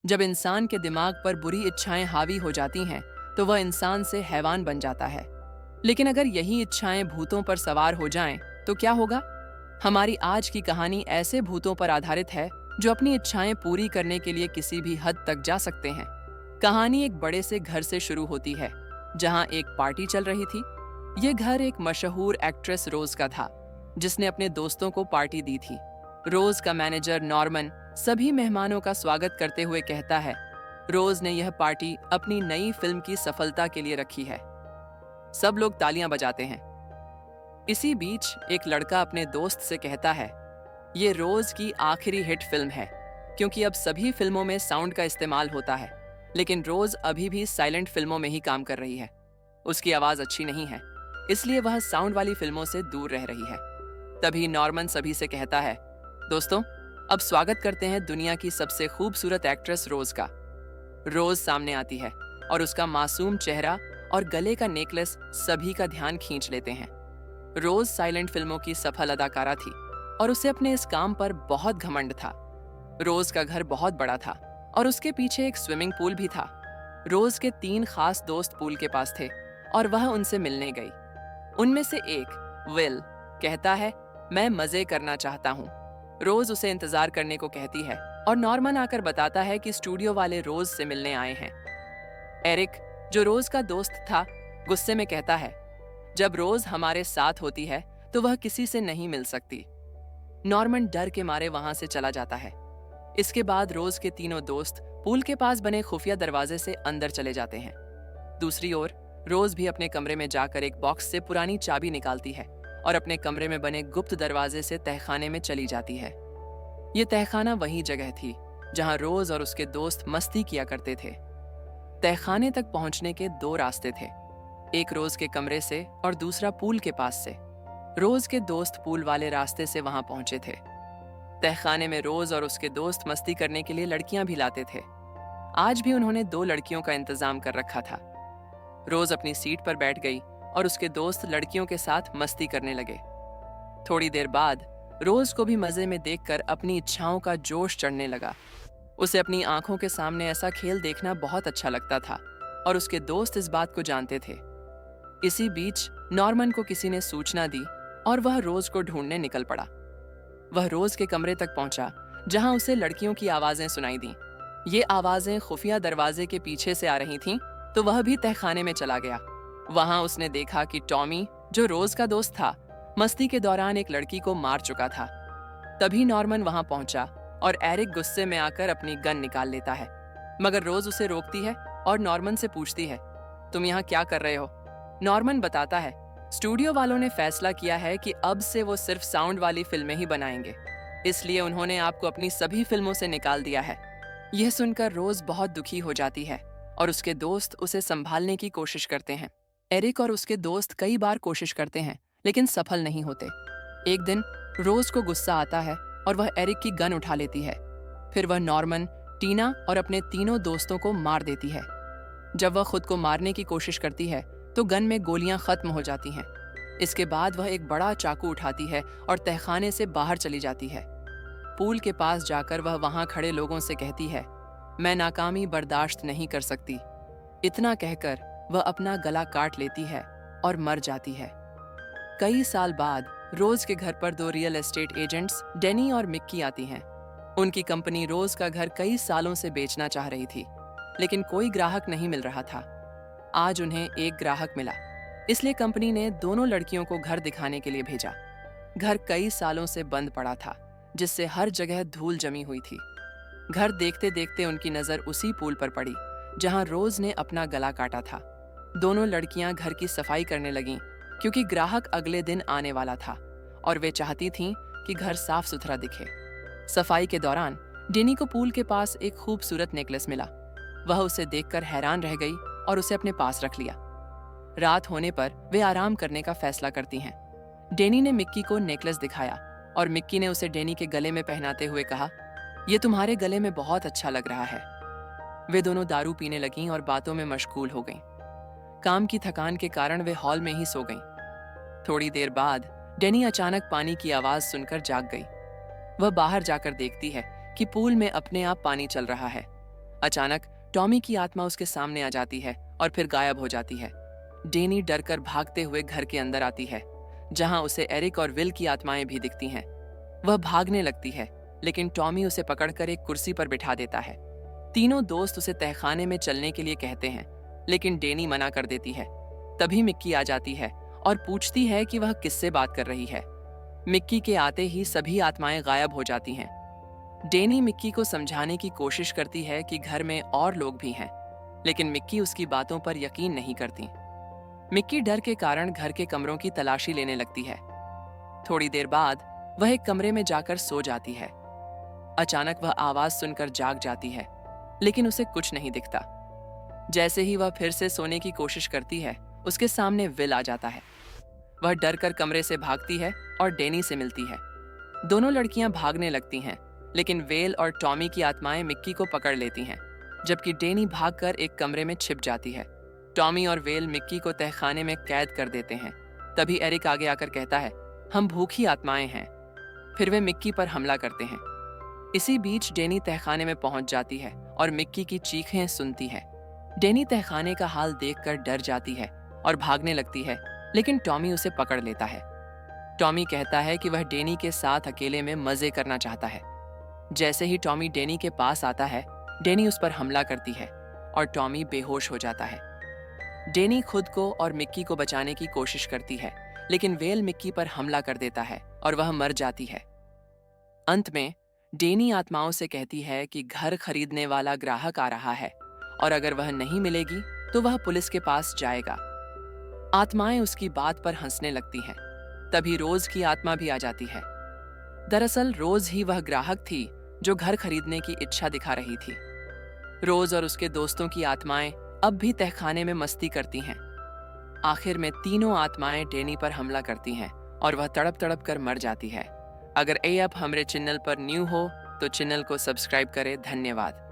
जब इंसान के दिमाग पर बुरी इच्छाएं हावी हो जाती हैं, तो वह इंसान से हैवान बन जाता है। लेकिन अगर यही इच्छाएं भूतों पर सवार हो जाएं, तो क्या होगा? हमारी आज की कहानी ऐसे भूतों पर आधारित है जो अपनी इच्छाएं पूरी करने के लिए किसी भी हद तक जा सकते हैं। कहानी एक बड़े से घर से शुरू होती है, जहां एक पार्टी चल रही थी। यह घर एक मशहूर एक्ट्रेस रोज का था, जिसने अपने दोस्तों को पार्टी दी थी। रोज का मैनेजर नॉर्मन सभी मेहमानों का स्वागत करते हुए कहता है, रोज ने यह पार्टी अपनी नई फिल्म की सफलता के लिए रखी है। सब लोग तालियां बजाते हैं। इसी बीच एक लड़का अपने दोस्त से कहता है, ये रोज की आखिरी हिट फिल्म है, क्योंकि अब सभी फिल्मों में साउंड का इस्तेमाल होता है, लेकिन रोज अभी भी साइलेंट फिल्मों में ही काम कर रही है। उसकी आवाज अच्छी नहीं है, इसलिए वह साउंड वाली फिल्मों से दूर रह रही है। तभी नॉर्मन सभी से कहता है, दोस्तों, अब स्वागत करते हैं दुनिया की सबसे खूबसूरत एक्ट्रेस रोज का। रोज सामने आती है और उसका मासूम चेहरा और गले का नेकलेस सभी का ध्यान खींच लेते हैं। रोज साइलेंट फिल्मों की सफल अदाकारा थी और उसे अपने इस काम पर बहुत घमंड था। रोज का घर बहुत बड़ा था और उसके पीछे एक स्विमिंग पूल भी था। रोज के 3 खास दोस्त पूल के पास थे और वह उनसे मिलने गई। उनमें से एक, विल, कहता है, मैं मजे करना चाहता हूँ। रोज उसे इंतजार करने को कहती है और नॉर्मन आकर बताता है कि स्टूडियो वाले रोज से मिलने आए हैं। एरिक, जो रोज का दोस्त था, गुस्से में कहता है, जब रोज हमारे साथ होती है तो वह किसी से नहीं मिल सकती। नॉर्मन डर के मारे वहां से चला जाता है। इसके बाद रोज के तीनों दोस्त पूल के पास बने खुफिया दरवाजे से अंदर चले जाते हैं। दूसरी ओर रोज भी अपने कमरे में जाकर एक बॉक्स से पुरानी चाबी निकालती है और अपने कमरे में बने गुप्त दरवाजे से तहखाने में चली जाती है। ये तहखाना वही जगह थी जहां रोज और उसके दोस्त मस्ती किया करते थे। तहखाने तक पहुंचने के 2 रास्ते थे, एक रोज के कमरे से और दूसरा पूल के पास से। रोज के दोस्त पूल वाले रास्ते से वहां पहुंचे थे। तहखाने में रोज और उसके दोस्त मस्ती करने के लिए लड़कियां भी लाते थे। आज भी उन्होंने 2 लड़कियों का इंतजाम कर रखा था। रोज अपनी सीट पर बैठ गई और उसके दोस्त लड़कियों के साथ मस्ती करने लगे। थोड़ी देर बाद रोज को भी मजे में देखकर अपनी इच्छाओं का जोश चढ़ने लगा। उसे अपनी आंखों के सामने ऐसा खेल देखना बहुत अच्छा लगता था और उसके दोस्त इस बात को जानते थे। इसी बीच नॉर्मन को किसी ने सूचना दी और वह रोज को ढूंढने निकल पड़ा। वह रोज के कमरे तक पहुंचा, जहां उसे लड़कियों की आवाजें सुनाई दी। ये आवाजें खुफिया दरवाजे के पीछे से आ रही थीं, तो वह भी तहखाने में चला गया। वहां उसने देखा कि टॉमी, जो रोज का दोस्त था, मस्ती के दौरान एक लड़की को मार चुका था। तभी नॉर्मन वहां पहुंचा और एरिक गुस्से में आकर अपनी गन निकाल लेता है, मगर रोज उसे रोकती है और नॉर्मन से पूछती है, तुम यहाँ क्या कर रहे हो? नॉर्मन बताता है, स्टूडियो वालों ने फैसला किया है कि अब से वो सिर्फ साउंड वाली फिल्में ही बनाएंगे, इसलिए उन्होंने आपको अपनी सभी फिल्मों से निकाल दिया है। यह सुनकर रोज बहुत दुखी हो जाती है और उसके दोस्त उसे संभालने की कोशिश करते हैं। एरिक और उसके दोस्त कई बार कोशिश करते हैं, लेकिन सफल नहीं होते। एक दिन रोज को गुस्सा आता है और वह एरिक की गन उठा लेती है। फिर वह नॉर्मन, टीना और अपने तीनों दोस्तों को मार देती है। जब वह खुद को मारने की कोशिश करती है तो गन में गोलियां खत्म हो जाती हैं। इसके बाद वह एक बड़ा चाकू उठाती है और तहखाने से बाहर चली जाती है। पूल के पास जाकर वह वहां खड़े लोगों से कहती है, मैं नाकामी बर्दाश्त नहीं कर सकती। इतना कहकर वह अपना गला काट लेती है और मर जाती है। कई साल बाद रोज के घर पर 2 रियल एस्टेट एजेंट्स, डेनी और मिक्की, आती हैं। उनकी कंपनी रोज का घर कई सालों से बेचना चाह रही थी, लेकिन कोई ग्राहक नहीं मिल रहा था। आज उन्हें एक ग्राहक मिला, इसलिए कंपनी ने दोनों लड़कियों को घर दिखाने के लिए भेजा। घर कई सालों से बंद पड़ा था, जिससे हर जगह धूल जमी हुई थी। घर देखते देखते उनकी नजर उसी पूल पर पड़ी जहां रोज ने अपना गला काटा था। दोनों लड़कियां घर की सफाई करने लगीं, क्योंकि ग्राहक अगले दिन आने वाला था और वे चाहती थीं कि घर साफ सुथरा दिखे। सफाई के दौरान डेनी को पूल के पास एक खूबसूरत नेकलेस मिला। वह उसे देखकर हैरान रह गई और उसे अपने पास रख लिया। रात होने पर वे आराम करने का फैसला करती हैं। डेनी ने मिक्की को नेकलेस दिखाया और मिक्की ने उसे डेनी के गले में पहनाते हुए कहा, ये तुम्हारे गले में बहुत अच्छा लग रहा है। वे दोनों दारू पीने लगीं और बातों में मशगूल हो गईं। काम की थकान के कारण वे हॉल में ही सो गईं। थोड़ी देर बाद डेनी अचानक पानी की आवाज सुनकर जाग गई। वह बाहर जाकर देखती है कि पूल में अपने आप पानी चल रहा है अचानक टॉमी की आत्मा उसके सामने आ जाती है और फिर गायब हो जाती है। डेनी डरकर भागते हुए घर के अंदर आती है, जहां उसे एरिक और विल की आत्माएं भी दिखती हैं। वह भागने लगती है, लेकिन टॉमी उसे पकड़कर एक कुर्सी पर बिठा देता है। तीनों दोस्त उसे तहखाने में चलने के लिए कहते हैं, लेकिन डेनी मना कर देती है। तभी मिक्की आ जाती है और पूछती है कि वह किससे बात कर रही है। मिक्की के आते ही सभी आत्माएं गायब हो जाती हैं। डेनी मिक्की को समझाने की कोशिश करती है कि घर में और लोग भी हैं, लेकिन मिक्की उसकी बातों पर यकीन नहीं करती। मिक्की डर के कारण घर के कमरों की तलाशी लेने लगती है। थोड़ी देर बाद वह एक कमरे में जाकर सो जाती है। अचानक वह आवाज सुनकर जाग जाती है, लेकिन उसे कुछ नहीं दिखता। जैसे ही वह फिर से सोने की कोशिश करती है, उसके सामने विल आ जाता है। वह डर कर कमरे से भागती है और डेनी से मिलती है। दोनों लड़कियां भागने लगती हैं, लेकिन वेल और टॉमी की आत्माएं मिक्की को पकड़ लेती हैं, जबकि डेनी भागकर एक कमरे में छिप जाती है। टॉमी और वेल मिक्की को तहखाने में कैद कर देते हैं। तभी एरिक आगे आकर कहता है, हम भूखी आत्माएं हैं। फिर वे मिक्की पर हमला करते हैं। इसी बीच डेनी तहखाने में पहुंच जाती है और मिक्की की चीखें सुनती है। डेनी तहखाने का हाल देखकर डर जाती है और भागने लगती है, लेकिन टॉमी उसे पकड़ लेता है। टॉमी कहता है कि वह डेनी के साथ अकेले में मजे करना चाहता है। जैसे ही टॉमी डेनी के पास आता है, डेनी उस पर हमला करती है और टॉमी बेहोश हो जाता है। डेनी खुद को और मिक्की को बचाने की कोशिश करती है, लेकिन वेल मिक्की पर हमला कर देता है और वह मर जाती है। अंत में डेनी आत्माओं से कहती है कि घर खरीदने वाला ग्राहक आ रहा है और अगर वह नहीं मिलेगी तो वह पुलिस के पास जाएगा। आत्माएं उसकी बात पर हंसने लगती हैं। तभी रोज की आत्मा भी आ जाती है। दरअसल रोज ही वह ग्राहक थी जो घर खरीदने की इच्छा दिखा रही थी। रोज और उसके दोस्तों की आत्माएं अब भी तहखाने में मस्ती करती हैं। आखिर में तीनों आत्माएं डेनी पर हमला करती हैं और वह तड़प तड़प कर मर जाती है। अगर आप हमारे चैनल पर न्यू हो तो चैनल को सब्सक्राइब करें। धन्यवाद।